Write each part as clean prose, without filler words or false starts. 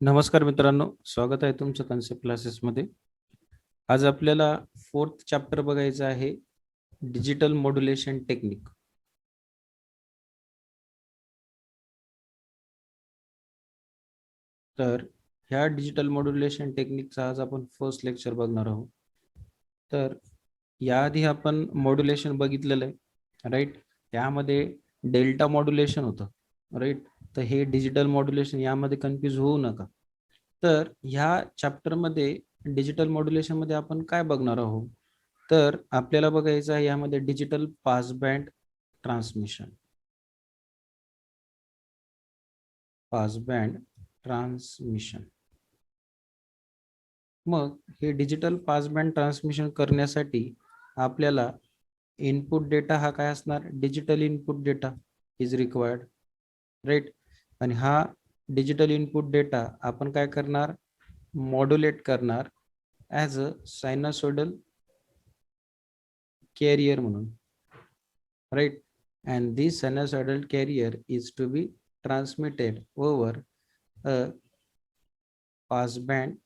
नमस्कार मित्रांनो, स्वागत आहे तुमचं कन्सेप्ट क्लासेसमध्ये. आज आपल्याला फोर्थ चॅप्टर बघायचं आहे, डिजिटल मॉड्युलेशन टेक्निक. तर ह्या डिजिटल मॉड्युलेशन टेक्निकचा आज आपण फर्स्ट लेक्चर बघणार आहोत. तर याआधी आपण मॉड्युलेशन बघितलेलं आहे, राईट. यामध्ये डेल्टा मॉड्युलेशन होतं, राईट. तर हे डिजिटल मॉड्युलेशन, यामध्ये कन्फ्यूज होऊ नका. तर ह्या चॅप्टरमध्ये डिजिटल मॉड्युलेशन मध्ये आपण काय बघणार आहोत, तर आपल्याला बघायचं आहे यामध्ये डिजिटल पासबँड ट्रान्समिशन. मग हे डिजिटल पासबँड ट्रान्समिशन करण्यासाठी आपल्याला इनपुट डेटा हा काय असणार, digital input data is required, right. आणि हा डिजिटल इनपुट डेटा आपण काय करणार, मॉड्युलेट करणार ॲज अ सायनोसॉइडल कॅरियर म्हणून, right. And this sinusoidal carrier is to be transmitted over a passband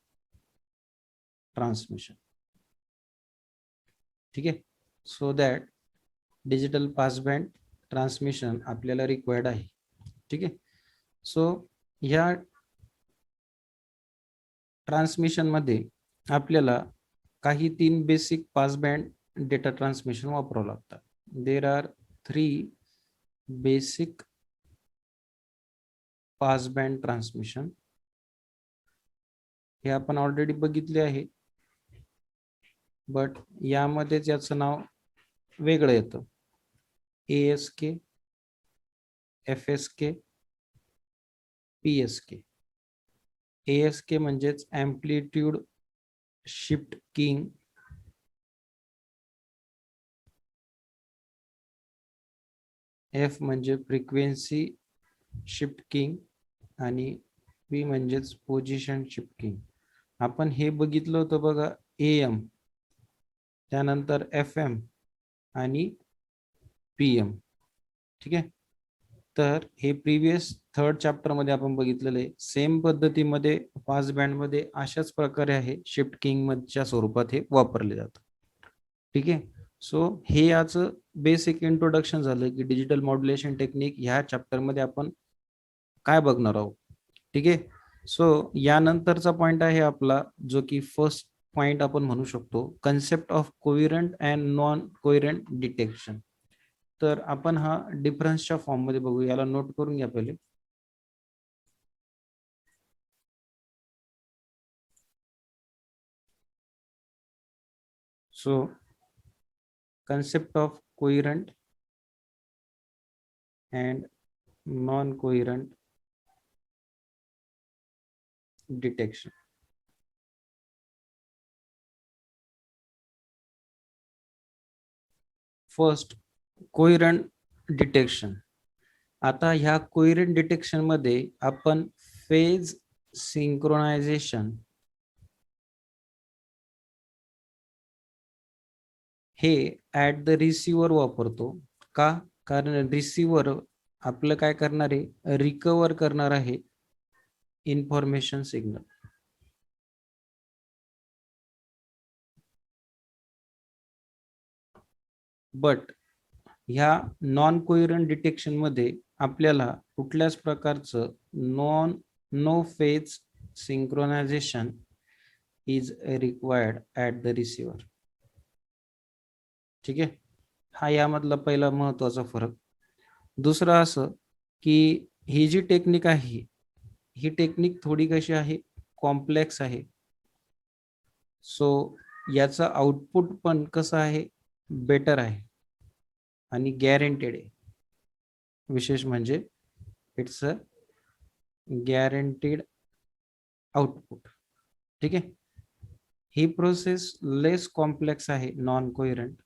transmission. ठीक आहे. So that digital passband transmission आपल्याला रिक्वायर्ड आहे. ठीक आहे. सो ह्या ट्रान्समिशन मध्ये आपल्याला काही 3 बेसिक पासबँड डेटा ट्रान्समिशन वापरावं लागतात. There are 3 basic passband transmission. हे आपण ऑलरेडी बघितले आहे, बट यामध्येच याचं नाव वेगळं येतं. ASK, FSK, PSK. ASK म्हणजेच ॲम्प्लिट्यूड शिफ्ट किंग, F म्हणजे फ्रिक्वेन्सी शिफ्ट किंग आणि P म्हणजेच पोझिशन शिफ्ट किंग. आपण हे बघितलं होतं बघा, AM, त्यानंतर FM आणि PM. ठीक आहे. तर हे प्रिव्हियस थर्ड चॅप्टर मध्ये आपण बघितलेलं आहे. सेम पद्धतीमध्ये पासबँड मध्ये अशाच प्रकारे आहे, शिफ्ट किंग मधच्या स्वरूपात हे वापरले जातं. ठीक आहे. सो हे याचं बेसिक इंट्रोडक्शन झालं की डिजिटल मॉड्युलेशन टेक्निक ह्या चॅप्टर मध्ये आपण काय बघणार आहोत. ठीक आहे. सो यानंतरचा पॉइंट आहे आपला, जो की फर्स्ट पॉइंट आपण म्हणू शकतो, concept of coherent and non coherent detection. तर आपण हा डिफरन्सच्या फॉर्म मध्ये बघू. याला नोट करून घ्या पहिले. So concept of coherent and non-coherent detection. First, coherent detection. आता ह्या कोहिरंट डिटेक्शन मध्ये आपण फेज सिंक्रोनायझेशन हे ऍट द रिसिव्हर वापरतो. का? कारण रिसिव्हर आपलं काय करणार आहे, रिकवर करणार आहे इन्फॉर्मेशन सिग्नल. बट ह्या नॉन कोहिरंट डिटेक्शन मध्ये आपल्याला कुठल्याच प्रकारचं no phase synchronisation is required at the receiver. ठीक आहे. हा यामधला पहिला महत्वाचा फरक. दुसरा असं की ही जी टेक्निक आहे, ही टेक्निक थोडी कशी आहे, कॉम्प्लेक्स आहे. सो याचा आउटपुट पण कसं आहे, बेटर आहे आणि गॅरंटेड आहे. विशेष म्हणजे इट्स अ गॅरंटीड आउटपुट. ठीक आहे. ही प्रोसेस लेस कॉम्प्लेक्स आहे नॉन कोहिरंट,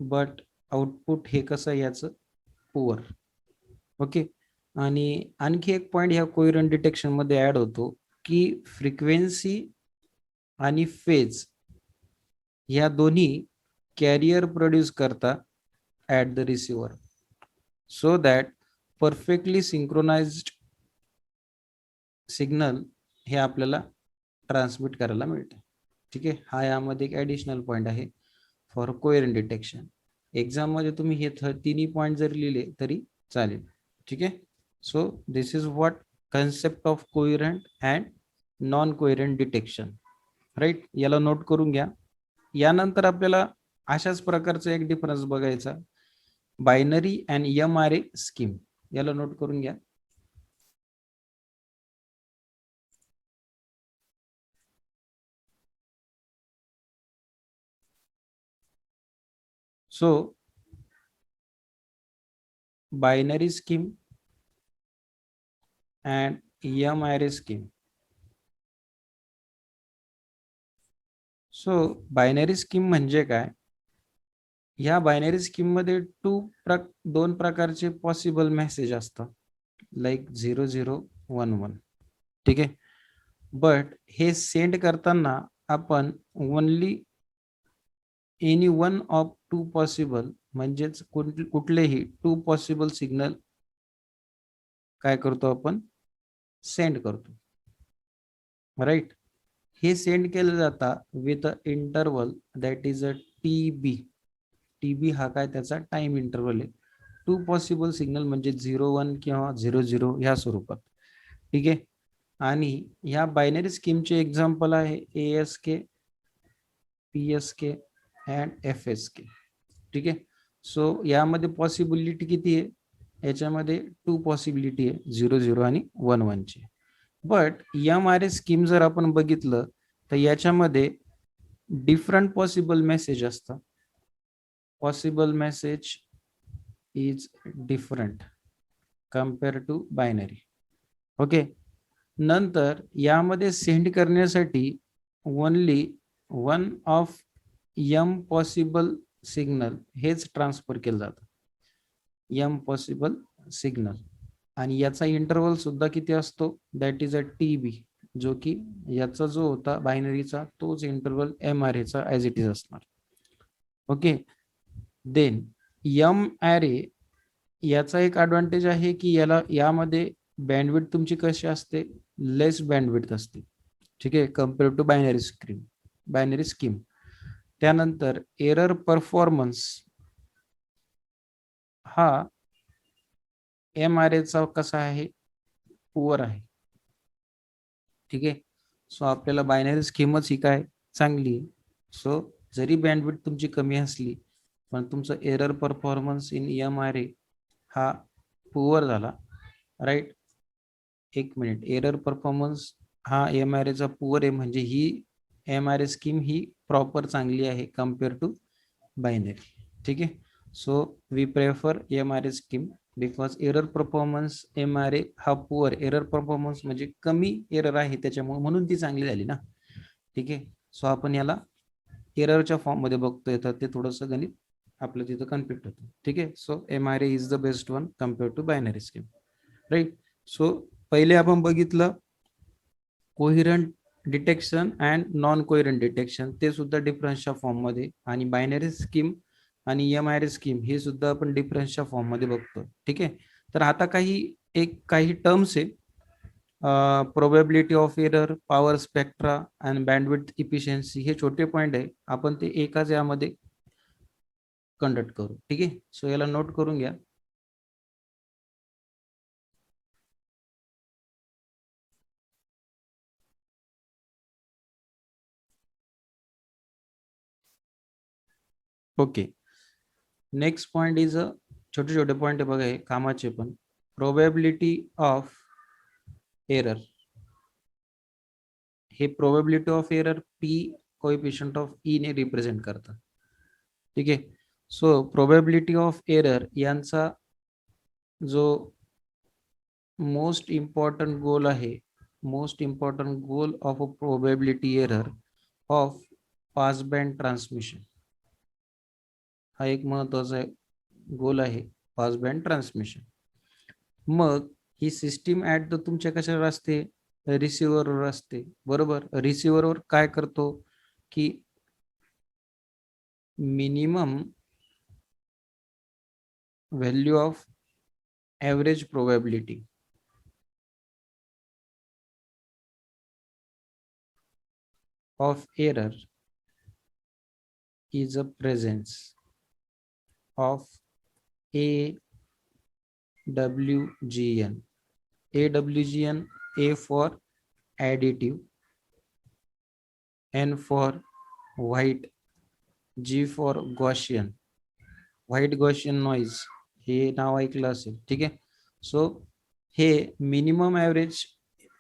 बट आउटपुट हे कसं याचं पुअर. ओके. आणि आणखी एक पॉइंट ह्या कोहिरंट डिटेक्शन मध्ये ऍड होतो की फ्रिक्वेन्सी आणि फेज ह्या दोन्ही कॅरियर प्रोड्यूस करता at the receiver, so that perfectly synchronized signal हे आपल्याला ट्रान्समिट करायला मिळते. ठीक आहे, हा यामध्ये एक ॲडिशनल पॉईंट आहे फॉर कोहेरंट डिटेक्शन. एक्झाममध्ये तुम्ही हे तिन्ही पॉईंट जर लिहिले तरी चालेल. ठीक आहे, so this is what concept of coherent and non coherent detection. Right, याला नोट करून घ्या. यानंतर आपल्याला अशाच प्रकारचा एक डिफरन्स बघायचा, बायनरी अँड MRA स्कीम. याला नोट करून घ्या. So binary scheme and MRA scheme. So binary scheme म्हणजे काय? ह्या बायनरी स्कीम मध्ये दोन प्रकारचे पॉसिबल मेसेज असतात, लाईक 0011. ठीक आहे, बट हे सेंड करताना आपण only any one of two possible, म्हणजेच कुठलेही टू पॉसिबल सिग्नल काय करतो आपण, सेंड करतो. राईट, हे सेंड केलं जातं with a interval that is a TB हा काय त्याचा टाइम इंटरवल आहे. टू पॉसिबल सिग्नल म्हणजे 01 किंवा 00 ह्या स्वरूपात. ठीक आहे, आणि ह्या बायनरी स्कीमचे एक्झाम्पल आहे ASK, PSK अँड FSK. ठीक आहे, सो यामध्ये पॉसिबिलिटी किती आहे? याच्यामध्ये टू पॉसिबिलिटी आहे, 00 आणि 11 ची. बट MRA स्कीम जर आपण बघितलं तर याच्यामध्ये डिफरंट पॉसिबल मेसेज असतात. Possible message is different compare to binary. Okay, नंतर यामध्ये सेंड करण्यासाठी only one of M possible signal हेच ट्रान्सफर केलं जातं, M पॉसिबल सिग्नल. आणि याचा इंटरवल सुद्धा किती असतो, दॅट इज अ TB, जो की याचा जो होता बायनरीचा तोच इंटरवल MRA चा ॲज इट इज असणार. ओके, देन MRA याचा एक ॲडव्हान्टेज आहे की यामध्ये बँडविड्थ तुमची कशी असते, लेस बँडविड्थ असते. ठीक आहे, कम्पेअर टू बायनरी स्कीम. त्यानंतर एरर परफॉर्मन्स हा MRA चा कसा आहे, पुअर आहे. ठीक आहे, सो आपल्याला बायनरी स्कीमच ही काय चांगली आहे. सो जरी बँडविड्थ तुमची कमी असली पण तुमचं एरर परफॉर्मन्स इन MRA हा पुअर झाला. राईट, एक मिनिट, एरर परफॉर्मन्स हा MRA चा पुअर आहे म्हणजे ही MRA स्कीम ही प्रॉपर चांगली आहे कम्पेअर टू बायनरी. ठीक आहे, so we prefer MRA scheme because error performance MRA हा पुअर, एरर परफॉर्मन्स म्हणजे कमी एरर आहे त्याच्यामुळे, म्हणून ती चांगली झाली ना. ठीक आहे, सो आपण याला एररच्या फॉर्म मध्ये बघतोय तर ते थोडंसं गणित आपलं तिथं कन्फ्लिक्ट होतं. ठीक आहे, so MRA is the best one compare to binary scheme. Right, so पहिले आपण बघितलं coherent detection and non coherent detection, ते सुद्धा डिफरन्सच्या फॉर्म मध्ये, आणि बायनरी स्कीम आणि MRA स्कीम हे सुद्धा आपण डिफरन्सच्या फॉर्म मध्ये बघतो. ठीक आहे, तर आता काही टर्म्स आहे, probability of error, power spectra and bandwidth efficiency, हे छोटे पॉईंट आहे, आपण ते एकाच यामध्ये कंडक्ट करू. ठीक आहे, सो याला नोट करून घ्या. ओके, नेक्स्ट पॉइंट इज छोटे छोटे पॉइंट आहे बघा, हे कामाचे पण. प्रोबॅबिलिटी ऑफ एरर, हे probability of error P coefficient of E ने रिप्रेझेंट करतात. ठीक आहे, सो प्रोबॅबिलिटी ऑफ एरर यांचा जो मोस्ट इम्पॉर्टंट गोल आहे, most important goal of a probability error of pass band transmission, हा एक महत्वाचा गोल आहे, पास बँड ट्रान्समिशन. मग ही सिस्टीम ऍट द तुमच्या कशावर असते, रिसिव्हरवर असते. बरोबर, रिसिव्हरवर काय करतो की minimum value of average probability of error is a presence of AWGN. AWGN, A for additive, N for white, G for Gaussian. White Gaussian noise हे नाव ऐकलं असेल, ठीक आहे. सो हे मिनिमम ॲव्हरेज,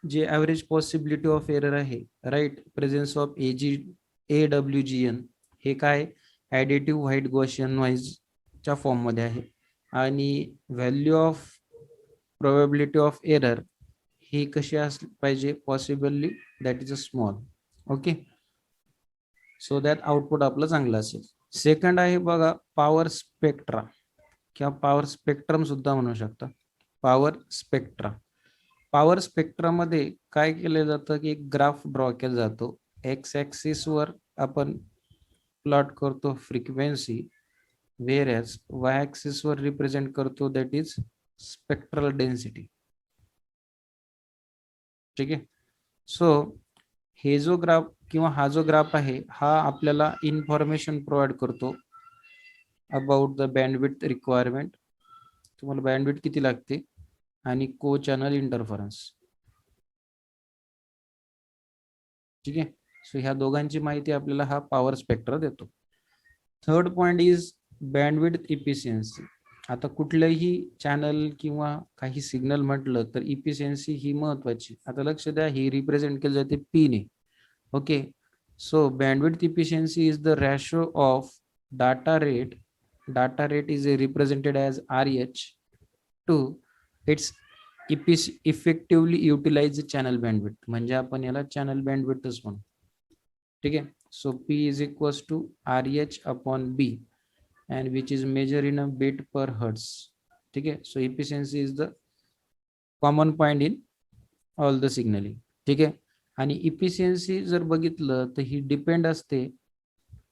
जे ॲव्हरेज पॉसिबिलिटी ऑफ एरर आहे, right, presence of AWGN, हे काय ॲडिटिव्ह व्हाईट गॉशियन नॉइजच्या फॉर्ममध्ये आहे. आणि value of probability of error ही कशी असली पाहिजे, possibly that is a small. Okay, so that output आपलं चांगलं असेल. सेकंड आहे बघा पॉवर स्पेक्ट्रा किंवा पॉवर स्पेक्ट्रम सुद्धा म्हणू शकता. पॉवर स्पेक्ट्रा, पॉवर स्पेक्ट्रामध्ये काय केलं जातं की एक ग्राफ ड्रॉ केला जातो. एक्स ॲक्सिसवर आपण प्लॉट करतो फ्रिक्वेन्सी, व्हेअरएज वाय ॲक्सिसवर रिप्रेझेंट करतो दॅट इज स्पेक्ट्रल डेन्सिटी. ठीक आहे. सो हे जो ग्राफ किंवा हा जो ग्राफ आहे हा आपल्याला इन्फॉर्मेशन प्रोव्हाइड करतो अबाउट द बँडविड्थ रिक्वायरमेंट, तुम्हाला बँडविड्थ किती लागते, आणि को चॅनल इंटरफरन्स. ठीक आहे. सो ह्या दोघांची माहिती आपल्याला हा पॉवर स्पेक्ट्रा देतो. Third point is bandwidth efficiency. आता कुठलंही चॅनल किंवा काही सिग्नल म्हटलं तर इफिशियन्सी ही महत्वाची. आता लक्ष द्या, ही रिप्रेझेंट केली जाते पी ने. Okay, so bandwidth efficiency is the ratio of data rate is represented as RH to its effectively utilized channel bandwidth. म्हणजे आपण याला चॅनल बँडविड्थच म्हणू. ठीक आहे. So P is equals to RH upon B and which is measured in a bit per hertz. ठीक आहे. So efficiency is the common point in all the signaling. ठीक आहे. आणि इफिशियन्सी जर बघितलं तर ही डिपेंड असते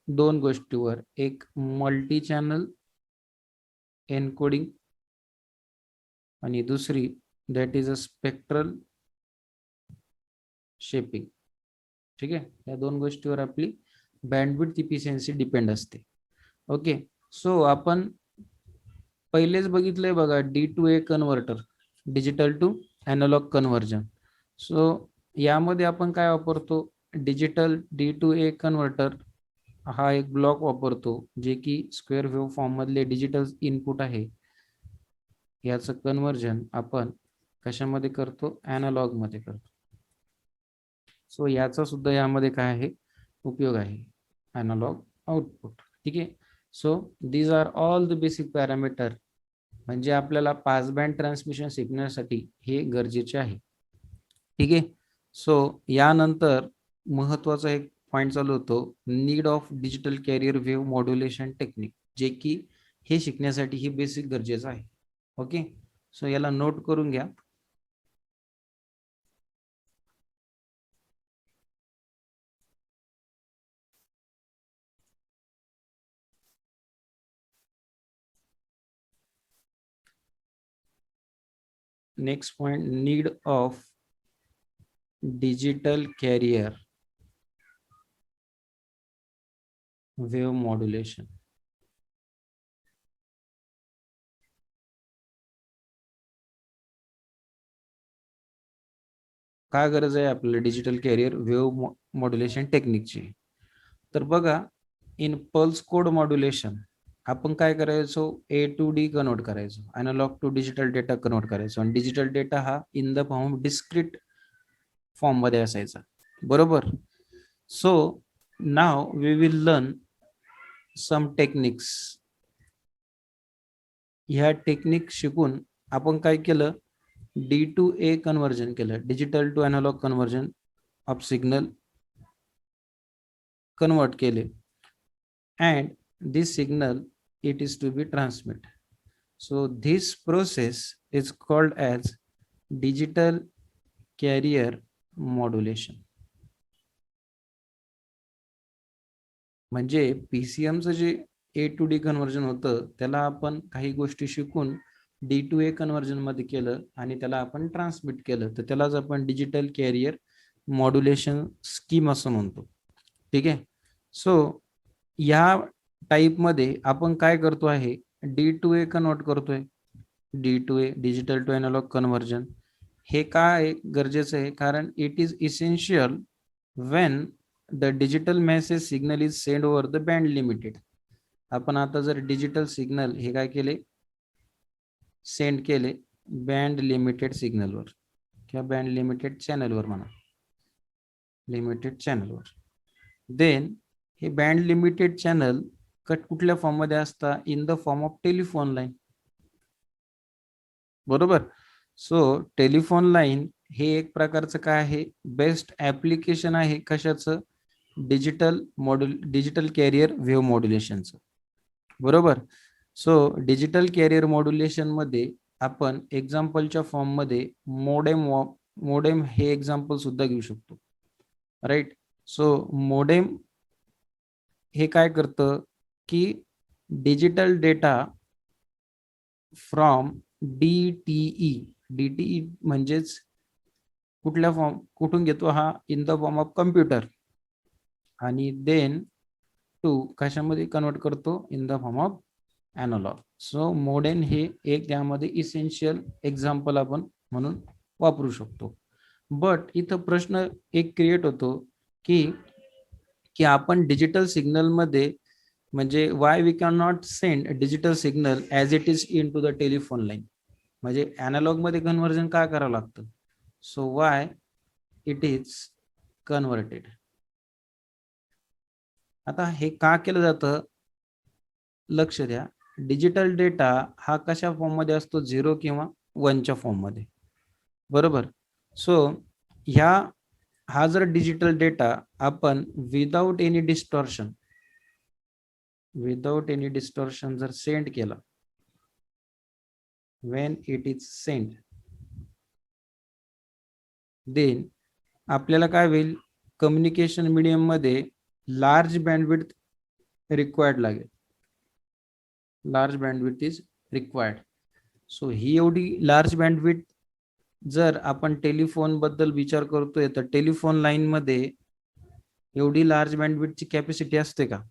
दोन गोष्टीवर, एक मल्टी चॅनल एन्कोडिंग आणि दुसरी that is a spectral shaping. ठीक आहे. या दोन गोष्टीवर आपली बँडविड्थ इफिशियन्सी डिपेंड असते. ओके, सो आपण पहिलेच बघितलंय बघा D2A converter, digital to analog conversion. So यामध्ये आपण काय वापरतो, डिजिटल D2A कन्व्हर्टर हा एक ब्लॉक वापरतो जे की स्क्वेअर वेव्ह फॉर्म मधले डिजिटल इनपुट आहे, याचं कन्व्हर्जन आपण कशामध्ये करतो, अॅनालॉग मध्ये करतो. सो याचा सुद्धा यामध्ये काय आहे उपयोग आहे, अॅनालॉग आउटपुट. ठीक आहे. So these are all the basic parameter, म्हणजे आपल्याला पास बँड ट्रान्समिशन शिकण्यासाठी हे गरजेचे आहे. ठीक आहे. सो यानंतर महत्वाचा एक पॉइंट चालू होतो, need of digital carrier wave modulation technique, जे की हे शिकण्यासाठी ही बेसिक गरजेचं आहे. ओके, सो याला नोट करून घ्या. Next point, need of digital carrier wave modulation. काय गरज आहे आपल्याला डिजिटल कॅरियर वेव्ह मॉड्युलेशन टेक्निकची, तर बघा इन पल्स कोड मॉड्युलेशन आपण काय करायचो, A to D कन्वर्ट करायचो, analog to digital data convert करायचो, आणि डिजिटल डेटा हा in the form discrete form मध्ये असायचा, बरोबर. So now we will learn some techniques. ह्या टेक्निक शिकून आपण काय केलं, D2A कन्वर्जन केलं, digital to analog conversion of signal convert केले, and this signal it is to be transmitted. So this process is called as digital carrier modulation. म्हणजे PCMचं जे A to D conversion होतं त्याला आपण काही गोष्टी शिकून D2A कन्वर्जन मध्ये केलं आणि त्याला आपण ट्रान्समिट केलं, तर त्यालाच आपण डिजिटल कॅरियर मॉड्युलेशन स्कीम असं म्हणतो. ठीक आहे. सो या टाईप मध्ये आपण काय करतो आहे, D2A कन्वर्ट करतोय. D2A digital to analogue conversion. हे काय गरजेचं आहे, कारण it is essential Wien the digital message signal is send over the band limited. आपण आता जर डिजिटल सिग्नल हे काय केले, सेंड केले बँड लिमिटेड सिग्नलवर किंवा बँड लिमिटेड चॅनलवर म्हणा, लिमिटेड चॅनलवर, देन हे बँड लिमिटेड चॅनल कुठल्या फॉर्म मध्ये असतात, in the form of telephone line. बरोबर. सो टेलिफोन लाईन हे एक प्रकारचं काय आहे, बेस्ट ऍप्लिकेशन आहे कशाचं, डिजिटल कॅरियर वेव्ह मॉड्युलेशनचं. बरोबर. सो डिजिटल कॅरियर मॉड्युलेशन मध्ये आपण एक्झाम्पलच्या फॉर्म मध्ये मोडेम हे एक्झाम्पल सुद्धा घेऊ शकतो. राईट. सो मोडेम हे काय करतं की डिजिटल डेटा फ्रॉम DTE म्हणजेच कुठल्या फॉर्म, कुठून घेतो हा, in the form of computer, आणि देन टू कशामध्ये कन्वर्ट करतो, in the form of analog. So modem हे एक त्यामध्ये इसेन्शियल एक्झाम्पल आपण म्हणून वापरू शकतो. बट इथं प्रश्न एक क्रिएट होतो की की आपण डिजिटल सिग्नल मध्ये म्हणजे why we can not send digital signal as it is in to the telephone line, म्हणजे अॅनालॉग मध्ये कन्व्हर्जन का करावं लागतं. So why it is converted. आता हे का केलं जातं, लक्ष द्या. डिजिटल डेटा हा कशा फॉर्म मध्ये असतो, 0 किंवा 1च्या फॉर्म मध्ये. बरोबर. सो हा जर डिजिटल डेटा आपण विदाउट एनी डिस्टॉर्शन जर सेंड केला, when it is sent, then आपल्याला काय होईल, कम्युनिकेशन मीडियम मध्ये लार्ज बँडविड्थ रिक्वायर्ड लागेल. Large bandwidth is required. So ही एवढी लार्ज बँडविड्थ जर आपण टेलिफोन बद्दल विचार करतोय, तर टेलिफोन लाईन मध्ये एवढी लार्ज बँडविड्थची कॅपॅसिटी असते का,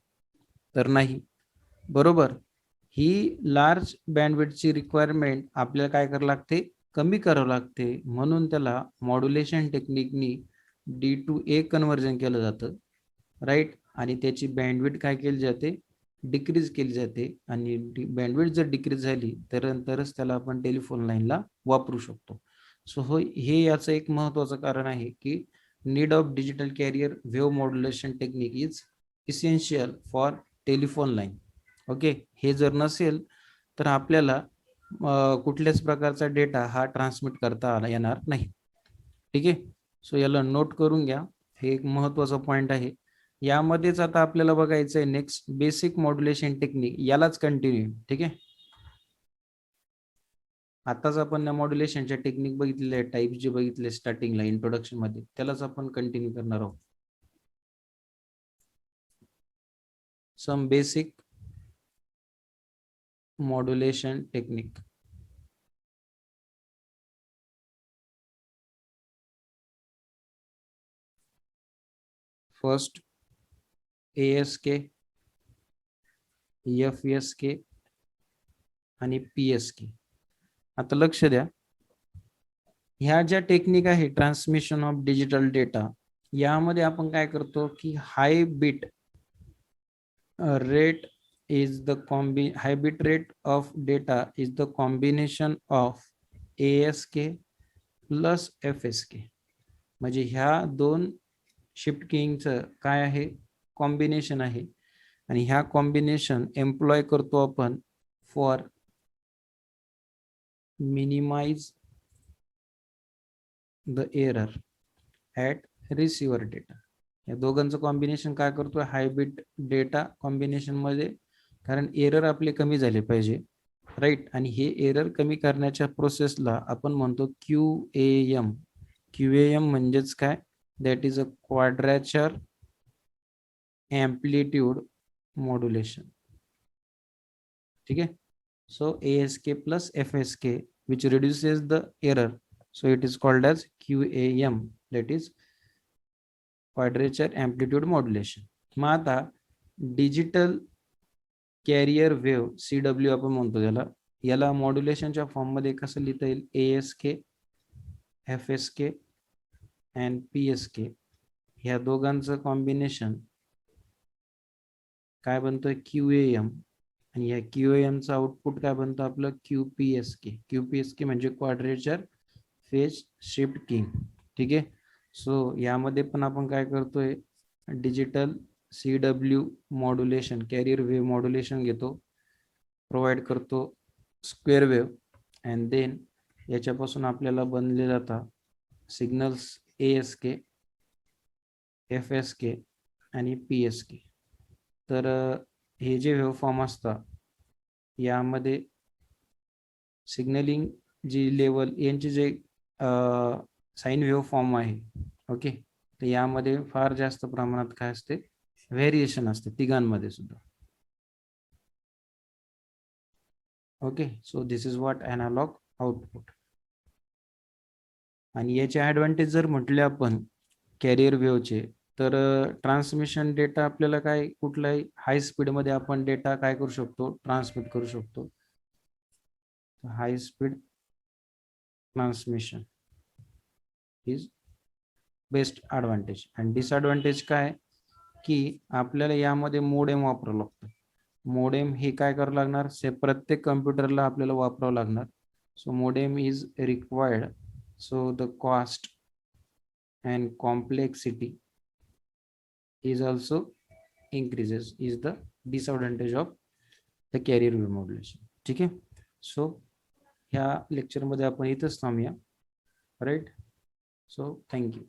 तर नाही. बरोबर. ही लार्ज बँडविड्थची रिक्वायरमेंट आपल्याला काय करावं लागते, कमी करावं लागते. म्हणून त्याला मॉड्युलेशन टेक्निकनी D2A कन्व्हर्जन केलं जातं. राईट. आणि त्याची बँडविड्थ काय केली जाते, डिक्रीज केली जाते. आणि बँडविड्थ जर डिक्रीज झाली तर नंतरच त्याला आपण टेलिफोन लाईनला वापरू शकतो. सो हे याचं एक महत्वाचं कारण आहे की need of digital carrier wave modulation technique is essential for telephone line. Okay. हे जर नसेल तर आपल्याला कुठल्याच प्रकारचा डेटा हा ट्रान्समिट करता येणार नाही. ठीक आहे. सो याला नोट करून घ्या, हे एक महत्वाचा पॉइंट आहे. यामध्येच आता आपल्याला बघायचं आहे नेक्स्ट बेसिक मॉड्युलेशन टेक्निक, यालाच कंटिन्यू. ठीक आहे. आताच आपण मॉड्युलेशनच्या टेक्निक बघितलेले, टाइप जे बघितले स्टार्टिंगला इंट्रोडक्शन मध्ये, त्यालाच आपण कंटिन्यू करणार आहोत. Some basic modulation technique. First ASK, FSK आणि PSK. आता लक्ष द्या, ह्या ज्या टेक्निक आहे ट्रान्समिशन ऑफ डिजिटल डेटा, यामध्ये आपण काय करतो की high bit rate of data is the combination of ASK plus FSK. म्हणजे ह्या दोन शिफ्ट किंगचं काय आहे, कॉम्बिनेशन आहे. आणि ह्या कॉम्बिनेशन एम्प्लॉय करतो आपण for minimise the error at receiver data. या दोघांचं कॉम्बिनेशन काय करतो, हायब्रिड डेटा कॉम्बिनेशन मध्ये, कारण एरर आपले कमी झाले पाहिजे. राईट. आणि हे एरर कमी करण्याच्या प्रोसेसला आपण म्हणतो QAM. QAM म्हणजेच काय, that is a quadrature amplitude modulation. ठीक आहे. So ASK plus FSK which reduces the error, so it is called as QAM, that is quadrature amplitude modulation. मग आता डिजिटल कॅरियर वेव्ह CW आपण म्हणतो त्याला, याला मॉड्युलेशनच्या फॉर्म मध्ये कसं लिहिता येईल? ASK, FSK अँड PSK ह्या दोघांचं कॉम्बिनेशन काय बनतोय? QAM. आणि या QAMचं आउटपुट काय बनतं आपलं? QPSK. QPSK म्हणजे क्वाड्रेचर फेज शिफ्ट किंग. ठीक आहे. सो यामध्ये पण आपण काय करतोय? Digital CW modulation, carrier wave modulation घेतो, प्रोव्हाइड करतो स्क्वेअर वेव्ह अँड देन याच्यापासून आपल्याला बनले जातात सिग्नल्स ASK, FSK आणि PSK. तर हे जे वेव्ह फॉर्म असतात यामध्ये सिग्नलिंग जी लेवल यांचे जे साईन वेव्ह फॉर्म आहे, ओके, तर यामध्ये फार जास्त प्रमाणात काय असते? व्हेरिएशन असते तिघांमध्ये सुद्धा. Okay, so this is what analog output. आणि याचे ॲडव्हान्टेज जर म्हटले आपण कॅरियर वेव्हचे, तर ट्रान्समिशन डेटा आपल्याला काय, कुठलाही हाय स्पीडमध्ये आपण डेटा काय करू शकतो? ट्रान्समिट करू शकतो. High speed transmission is best advantage. आणि डिसॲडव्हान्टेज काय? की आपल्याला यामध्ये मोडेम वापरावं लागतं. मोडेम हे काय करावं लागणार? प्रत्येक कम्प्युटरला आपल्याला वापरावं लागणार. So modem is required. So the cost and complexity is also increases, is the disadvantage of the carrier wave modulation. ठीक आहे. सो ह्या लेक्चरमध्ये आपण इथंच थांबूया. राईट. So thank you.